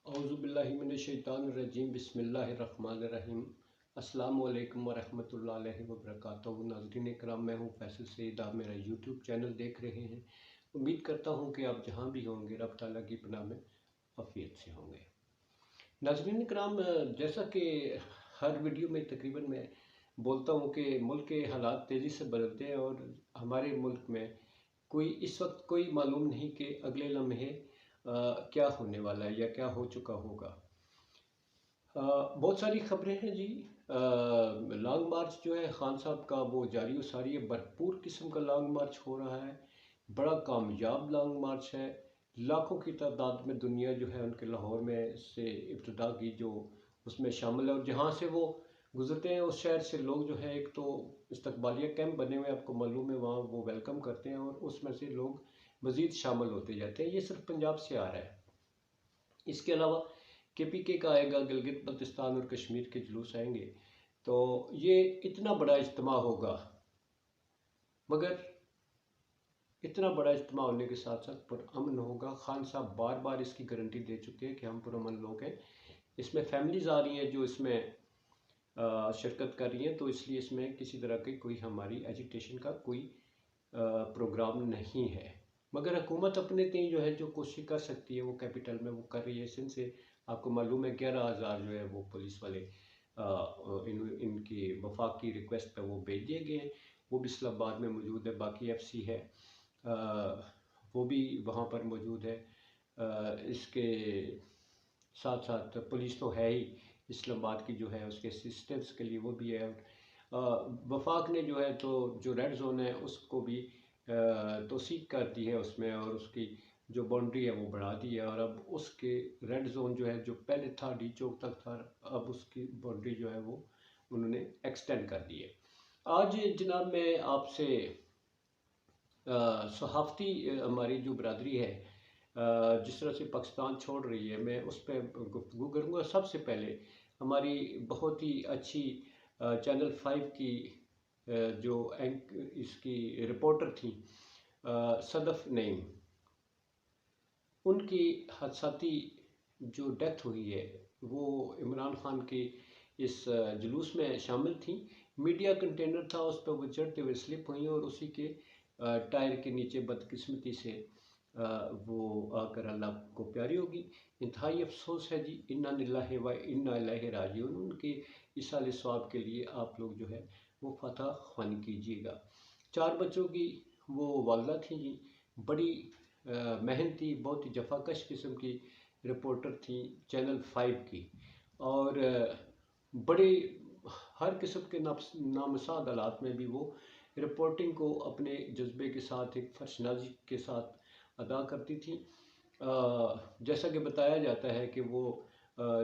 اعوذ باللہ من الشیطان الرجیم بسم اللہ الرحمن الرحیم السلام علیکم ورحمۃ اللہ علیہ وبرکاتہ۔ ناظرین کرام، میں ہوں فیصل سعید، آپ میرا یوٹیوب چینل دیکھ رہے ہیں۔ امید کرتا ہوں کہ آپ جہاں بھی ہوں گے رب تعالیٰ کی پناہ میں عافیت سے ہوں گے۔ ناظرین کرام، جیسا کہ ہر ویڈیو میں تقریباً میں بولتا ہوں کہ ملک کے حالات تیزی سے بدلتے ہیں اور ہمارے ملک میں اس وقت کوئی معلوم نہیں کہ اگلے لمحے کیا ہونے والا ہے یا کیا ہو چکا ہوگا۔ بہت ساری خبریں ہیں جی۔ لانگ مارچ جو ہے خان صاحب کا وہ جاری و ساری ہے، بھرپور قسم کا لانگ مارچ ہو رہا ہے، بڑا کامیاب لانگ مارچ ہے۔ لاکھوں کی تعداد میں دنیا جو ہے ان کے لاہور میں سے ابتدا کی جو اس میں شامل ہے، اور جہاں سے وہ گزرتے ہیں اس شہر سے لوگ جو ہے، ایک تو استقبالیہ کیمپ بنے ہوئے آپ کو معلوم ہے، وہاں وہ ویلکم کرتے ہیں اور اس میں سے لوگ مزید شامل ہوتے جاتے ہیں۔ یہ صرف پنجاب سے آ رہا ہے۔ اس کے علاوہ کے پی کے کا آئے گا، گلگت بلتستان اور کشمیر کے جلوس آئیں گے، تو یہ اتنا بڑا اجتماع ہوگا، مگر اتنا بڑا اجتماع ہونے کے ساتھ ساتھ پرامن ہوگا۔ خان صاحب بار بار اس کی گارنٹی دے چکے ہیں کہ ہم پرامن لوگ ہیں۔ اس میں فیملیز آ رہی ہیں جو اس میں شرکت کر رہی ہیں، تو اس لیے اس میں کسی طرح کی کوئی ہماری ایجیٹیشن کا کوئی پروگرام نہیں ہے، مگر حکومت اپنے تئیں جو ہے جو کوشش کر سکتی ہے وہ کیپٹل میں وہ کر رہی ہے۔ سندھ سے آپ کو معلوم ہے 11,000 جو ہے وہ پولیس والے ان کی وفاق کی ریکویسٹ پہ وہ بھیج دیے گئے ہیں، وہ بھی اسلام آباد میں موجود ہے۔ باقی ایف سی ہے وہ بھی وہاں پر موجود ہے۔ اس کے ساتھ ساتھ پولیس تو ہے ہی، اسلام آباد کی جو ہے اس کے اسسٹنس کے لیے وہ بھی ہے۔ وفاق نے جو ہے تو جو ریڈ زون ہے اس کو بھی توسیع کر دی ہے اس میں، اور اس کی جو باؤنڈری ہے وہ بڑھا دی ہے، اور اب اس کے ریڈ زون جو ہے جو پہلے تھا ڈی چوک تک تھا، اب اس کی باؤنڈری جو ہے وہ انہوں نے ایکسٹینڈ کر دی ہے۔ آج جناب میں آپ سے صحافتی ہماری جو برادری ہے جس طرح سے پاکستان چھوڑ رہی ہے، میں اس پہ گفتگو کروں گا۔ سب سے پہلے ہماری بہت ہی اچھی چینل 5 کی جو اس کی رپورٹر تھیں صدف نعیم، ان کی حادثاتی جو ڈیتھ ہوئی ہے وہ عمران خان کے اس جلوس میں شامل تھیں۔ میڈیا کنٹینر تھا، اس پہ وہ چڑھتے ہوئے سلپ ہوئیں اور اسی کے ٹائر کے نیچے بدقسمتی سے وہ آ کر اللہ کو پیاری ہوگی۔ انتہائی افسوس ہے جی، انا للہ و انا الیہ راجعون۔ ان کے ایصال ثواب کے لیے آپ لوگ جو ہے وہ فاتحہ خوانی کیجیے گا۔ 4 بچوں کی وہ والدہ تھیں جی، بڑی محنتی، بہت ہی جفاکش قسم کی رپورٹر تھیں چینل 5 کی، اور بڑے ہر قسم کے نامساعد حالات میں بھی وہ رپورٹنگ کو اپنے جذبے کے ساتھ ایک فرشنازی کے ساتھ ادا کرتی تھیں۔ جیسا کہ بتایا جاتا ہے کہ وہ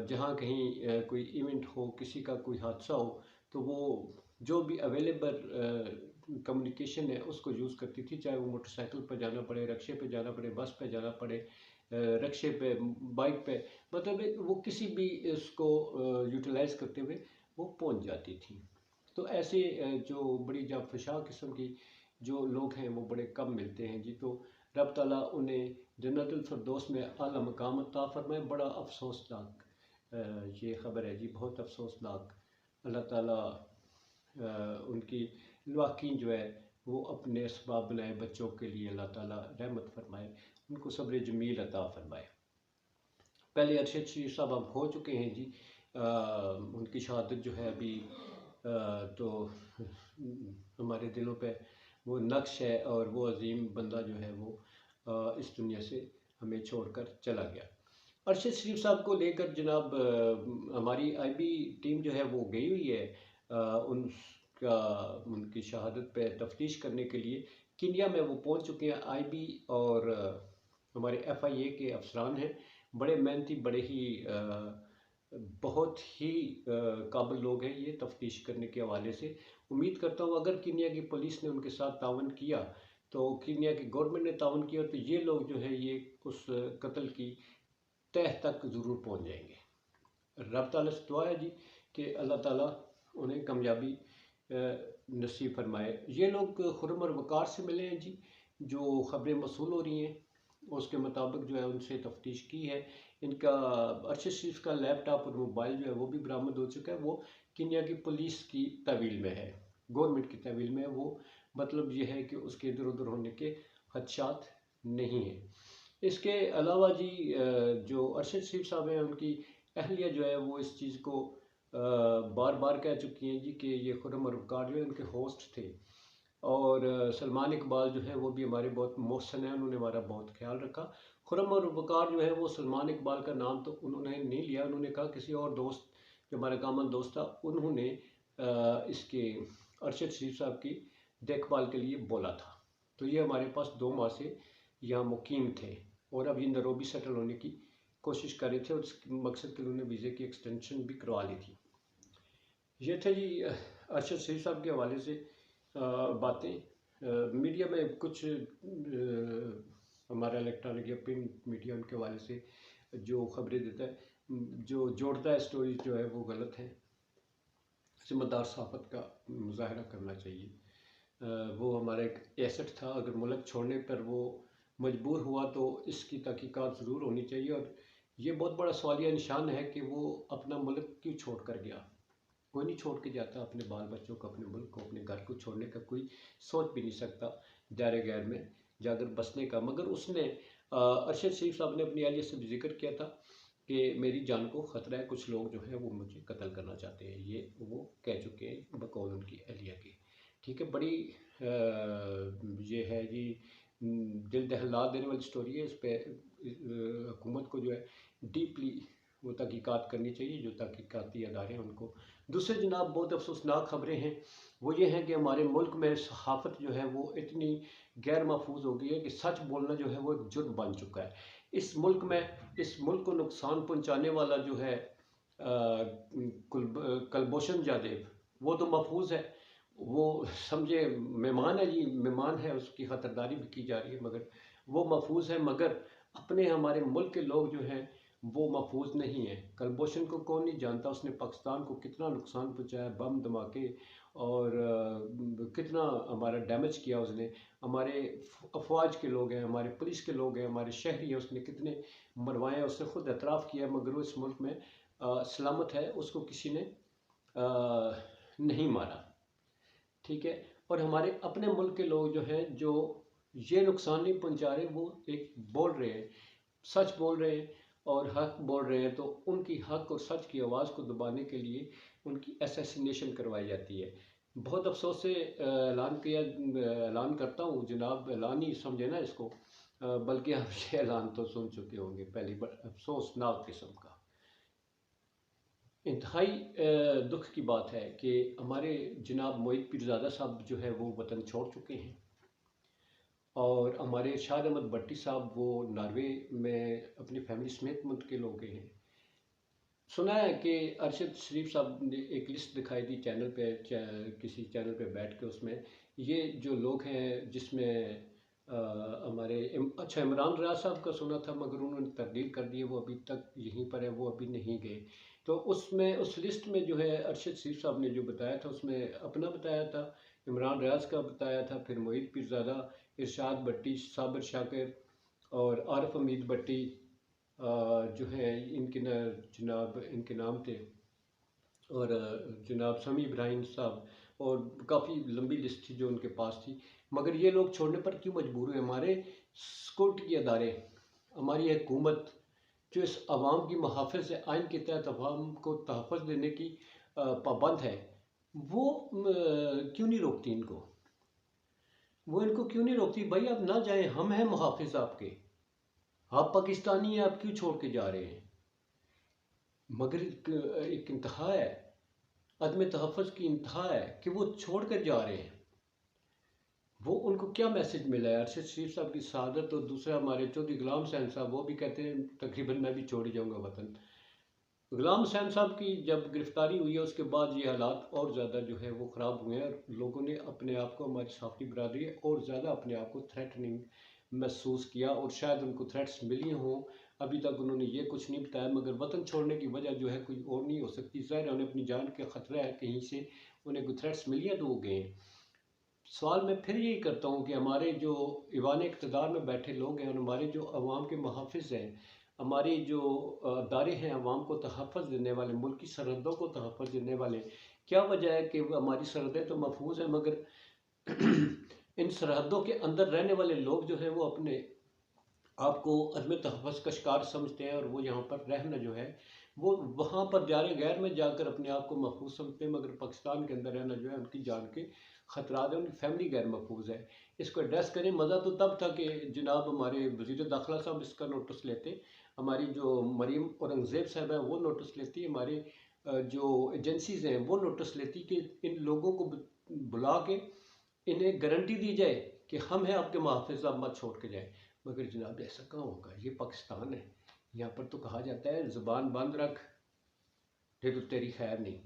جہاں کہیں کوئی ایونٹ ہو، کسی کا کوئی حادثہ ہو، تو وہ جو بھی اویلیبل کمیونیکیشن ہے اس کو یوز کرتی تھی، چاہے وہ موٹر سائیکل پہ جانا پڑے، رکشے پہ جانا پڑے، بس پہ جانا پڑے، رکشے پہ، بائک پہ، مطلب وہ کسی بھی اس کو یوٹیلائز کرتے ہوئے وہ پہنچ جاتی تھیں۔ تو ایسے جو بڑی جانفشاں قسم کی جو لوگ ہیں وہ بڑے کم ملتے ہیں جی، تو رب تعالیٰ انہیں جنت الفردوس میں اعلیٰ مقام عطا فرمائے۔ بڑا افسوسناک یہ خبر ہے جی، بہت افسوسناک۔ اللہ تعالیٰ ان کی لواحقین جو ہے وہ اپنے اسباب بنائے بچوں کے لیے، اللہ تعالیٰ رحمت فرمائے، ان کو صبر جمیل عطا فرمائے۔ پہلے ارشد شریف صاحب اب ہو چکے ہیں جی، ان کی شہادت جو ہے ابھی تو ہمارے دلوں پہ وہ نقش ہے، اور وہ عظیم بندہ جو ہے وہ اس دنیا سے ہمیں چھوڑ کر چلا گیا۔ ارشد شریف صاحب کو لے کر جناب ہماری آئی بی ٹیم جو ہے وہ گئی ہوئی ہے ان کی شہادت پہ تفتیش کرنے کے لیے۔ کینیا میں وہ پہنچ چکے ہیں۔ آئی بی اور ہمارے ایف آئی اے کے افسران ہیں، بڑے محنتی، بڑے ہی بہت ہی قابل لوگ ہیں یہ تفتیش کرنے کے حوالے سے۔ امید کرتا ہوں اگر کینیا کی پولیس نے ان کے ساتھ تعاون کیا، تو کینیا کی گورنمنٹ نے تعاون کیا، تو یہ لوگ جو ہے یہ اس قتل کی تہہ تک ضرور پہنچ جائیں گے۔ رب تعالیٰ سے دعا ہے جی کہ اللہ تعالیٰ انہیں کامیابی نصیب فرمائے۔ یہ لوگ خرم اور وقار سے ملے ہیں جی، جو خبریں موصول ہو رہی ہیں اس کے مطابق جو ہے ان سے تفتیش کی ہے. ان کا ارشد شریف کا لیپ ٹاپ اور موبائل جو ہے وہ بھی برآمد ہو چکا ہے. وہ کینیا کی پولیس کی تحویل میں ہے، گورنمنٹ کی تحویل میں ہے. وہ مطلب یہ ہے کہ اس کے ادھر ادھر ہونے کے خدشات نہیں ہیں. اس کے علاوہ جی جو ارشد شریف صاحب ہیں ان کی اہلیہ جو ہے وہ اس چیز کو بار بار کہہ چکی ہیں جی کہ یہ خرم اور وقار جو ہے ان کے ہوسٹ تھے. اور سلمان اقبال جو ہے وہ بھی ہمارے بہت محسن ہیں، انہوں نے ہمارا بہت خیال رکھا. خرم اور وقار جو ہے وہ سلمان اقبال کا نام تو انہوں نے نہیں لیا، انہوں نے کہا کسی اور دوست جو ہمارا کامن دوست تھا انہوں نے اس کے ارشد شریف صاحب کی دیکھ بھال کے لیے بولا تھا. تو یہ ہمارے پاس 2 ماہ سے یہاں مقیم تھے اور اب یہ نروبی سیٹل ہونے کی کوشش کر رہے تھے اور اس مقصد کے لیے انہوں نے ویزے کی ایکسٹینشن بھی کروا لی تھی. یہ تھے جی ارشد شریف صاحب کے حوالے سے باتیں. میڈیا میں کچھ ہمارا الیکٹرانک یا پرنٹ میڈیا ان کے حوالے سے جو خبریں دیتا ہے، جو جوڑتا ہے اسٹوریز جو ہے وہ غلط ہیں. ذمہ دار صحافت کا مظاہرہ کرنا چاہیے. وہ ہمارا ایک ایسٹ تھا، اگر ملک چھوڑنے پر وہ مجبور ہوا تو اس کی تحقیقات ضرور ہونی چاہیے. اور یہ بہت بڑا سوالیہ نشان ہے کہ وہ اپنا ملک کیوں چھوڑ کر گیا. کوئی نہیں چھوڑ کے جاتا اپنے بال بچوں کو، اپنے ملک کو، اپنے گھر کو چھوڑنے کا کوئی سوچ بھی نہیں سکتا دائرۂ غیر میں جا کر بسنے کا. مگر اس نے ارشد شریف صاحب نے اپنی اہلیہ سے بھی ذکر کیا تھا کہ میری جان کو خطرہ ہے، کچھ لوگ جو ہیں وہ مجھے قتل کرنا چاہتے ہیں. یہ وہ کہہ چکے ہیں بقول ان کی اہلیہ کے. ٹھیک ہے، بڑی یہ ہے جی دل دہلا دینے والی سٹوری ہے. اس پہ حکومت کو جو ہے ڈیپلی وہ تحقیقات کرنی چاہیے، جو تحقیقاتی ادارے ہیں ان کو. دوسرے جناب بہت افسوسناک خبریں ہیں، وہ یہ ہیں کہ ہمارے ملک میں صحافت جو ہے وہ اتنی غیر محفوظ ہو گئی ہے کہ سچ بولنا جو ہے وہ ایک جرم بن چکا ہے. اس ملک میں اس ملک کو نقصان پہنچانے والا جو ہے کلبھوشن جادیو، وہ تو محفوظ ہے، وہ سمجھے مہمان ہے جی، مہمان ہے، اس کی خطرداری بھی کی جا رہی ہے، مگر وہ محفوظ ہے. مگر اپنے ہمارے ملک کے لوگ جو ہیں وہ محفوظ نہیں ہیں. کلبھوشن کو کون نہیں جانتا، اس نے پاکستان کو کتنا نقصان پہنچایا، بم دھماکے اور کتنا ہمارا ڈیمیج کیا اس نے. ہمارے افواج کے لوگ ہیں، ہمارے پولیس کے لوگ ہیں، ہمارے شہری ہیں، اس نے کتنے مروائے ہیں، اس نے خود اعتراف کیا. مگر وہ اس ملک میں سلامت ہے، اس کو کسی نے نہیں مارا. ٹھیک ہے. اور ہمارے اپنے ملک کے لوگ جو ہیں جو یہ نقصان نہیں پہنچا رہے، وہ ایک بول رہے ہیں، سچ بول رہے ہیں اور حق بول رہے ہیں، تو ان کی حق اور سچ کی آواز کو دبانے کے لیے ان کی اسیسینیشن کروائی جاتی ہے. بہت افسوس سے اعلان کرتا ہوں جناب، اعلان ہی سمجھے نا اس کو، بلکہ آپ یہ اعلان تو سن چکے ہوں گے پہلی بار. افسوسناک قسم کا انتہائی دکھ کی بات ہے کہ ہمارے جناب معید پیرزادہ صاحب جو ہے وہ وطن چھوڑ چکے ہیں، اور ہمارے شاد احمد بٹی صاحب وہ ناروے میں اپنی فیملی سمیت منتقل ہو گئے ہیں. سنا ہے کہ ارشد شریف صاحب نے ایک لسٹ دکھائی تھی چینل پہ، کسی چینل پہ بیٹھ کے، اس میں یہ جو لوگ ہیں جس میں ہمارے اچھا عمران ریاض صاحب کا سنا تھا، مگر انہوں نے تبدیل کر دی، وہ ابھی تک یہیں پر ہے، وہ ابھی نہیں گئے. تو اس لسٹ میں جو ہے ارشد شریف صاحب نے جو بتایا تھا، اس میں اپنا بتایا تھا، عمران ریاض کا بتایا تھا، پھر معید پیرزادہ، ارشاد بٹی، صابر شاکر اور عارف حمید بٹی جو ہیں ان کے جناب ان کے نام تھے، اور جناب سمیع ابراہیم صاحب، اور کافی لمبی لسٹ تھی جو ان کے پاس تھی. مگر یہ لوگ چھوڑنے پر کیوں مجبور ہوئے؟ ہمارے سیکورٹی ادارے، ہماری حکومت جو اس عوام کی محافظ ہے، آئین کے تحت عوام کو تحفظ دینے کی پابند ہے، وہ کیوں نہیں روکتی ان کو؟ وہ ان کو کیوں نہیں روکتی؟ بھائی آپ نہ جائیں، ہم ہیں محافظ آپ کے، آپ پاکستانی ہیں، آپ کیوں چھوڑ کے جا رہے ہیں؟ مگر ایک انتہا ہے، عدم تحفظ کی انتہا ہے کہ وہ چھوڑ کر جا رہے ہیں. وہ ان کو کیا میسج ملا ہے؟ ارشد شریف صاحب کی شہادت، اور دوسرا ہمارے چودھری غلام حسین صاحب، وہ بھی کہتے ہیں تقریباً میں بھی چھوڑ ہی جاؤں گا وطن. غلام حسین صاحب کی جب گرفتاری ہوئی ہے اس کے بعد یہ حالات اور زیادہ جو ہے وہ خراب ہوئے ہیں، اور لوگوں نے اپنے آپ کو، ہماری صحافتی برادری اور زیادہ اپنے آپ کو تھریٹننگ محسوس کیا، اور شاید ان کو تھریٹس ملی ہوں. ابھی تک انہوں نے یہ کچھ نہیں بتایا، مگر وطن چھوڑنے کی وجہ جو ہے کوئی اور نہیں ہو سکتی. ظاہر ہے انہیں اپنی جان کا خطرہ ہے، کہیں سے انہیں کوئی تھریٹس ملی ہیں تو وہ گئے ہیں. سوال میں پھر یہی کرتا ہوں کہ ہمارے جو ایوان اقتدار میں بیٹھے لوگ ہیں اور ہمارے جو عوام کے محافظ ہیں، ہماری جو ادارے ہیں عوام کو تحفظ دینے والے، ملکی سرحدوں کو تحفظ دینے والے، کیا وجہ ہے کہ وہ ہماری سرحدیں تو محفوظ ہیں مگر ان سرحدوں کے اندر رہنے والے لوگ جو ہیں وہ اپنے آپ کو عدم تحفظ کا شکار سمجھتے ہیں، اور وہ یہاں پر رہنا جو ہے وہ وہاں پر جارے غیر میں جا کر اپنے آپ کو محفوظ سمجھتے ہیں، مگر پاکستان کے اندر رہنا جو ہے ان کی جان کے خطرات ہیں، ان کی فیملی غیر محفوظ ہے۔ اس کو ایڈریس کریں۔ مزہ تو تب تھا کہ جناب ہمارے وزیر داخلہ صاحب اس کا نوٹس لیتے، ہماری جو مریم اورنگزیب صاحب ہیں وہ نوٹس لیتی، ہمارے جو ایجنسیز ہیں وہ نوٹس لیتی کہ ان لوگوں کو بلا کے انہیں گارنٹی دی جائے کہ ہم ہیں آپ کے محافظ، آپ مت چھوڑ کے جائیں۔ مگر جناب ایسا کہاں ہوگا؟ یہ پاکستان ہے، یہاں پر تو کہا جاتا ہے زبان بند رکھ نہیں تو تیری خیر نہیں۔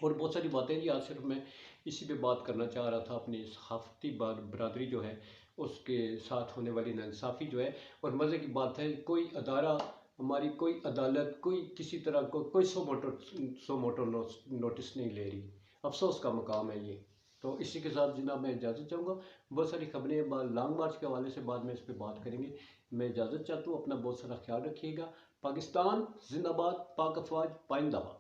اور بہت ساری باتیں جی، آج صرف میں اسی پہ بات کرنا چاہ رہا تھا، اپنی صحافتی برادری جو ہے اس کے ساتھ ہونے والی ناانصافی جو ہے۔ اور مزے کی بات ہے، کوئی ادارہ، ہماری کوئی عدالت، کوئی کسی طرح کوئی سو موٹو نوٹس نہیں لے رہی۔ افسوس کا مقام ہے یہ۔ تو اسی کے ساتھ جناب میں اجازت چاہوں گا، بہت ساری خبریں لانگ مارچ کے حوالے سے بعد میں اس پہ بات کریں گے۔ میں اجازت چاہتا ہوں، اپنا بہت سارا خیال رکھیے گا۔ پاکستان زندہ باد، پاک افواج پائندہ باد۔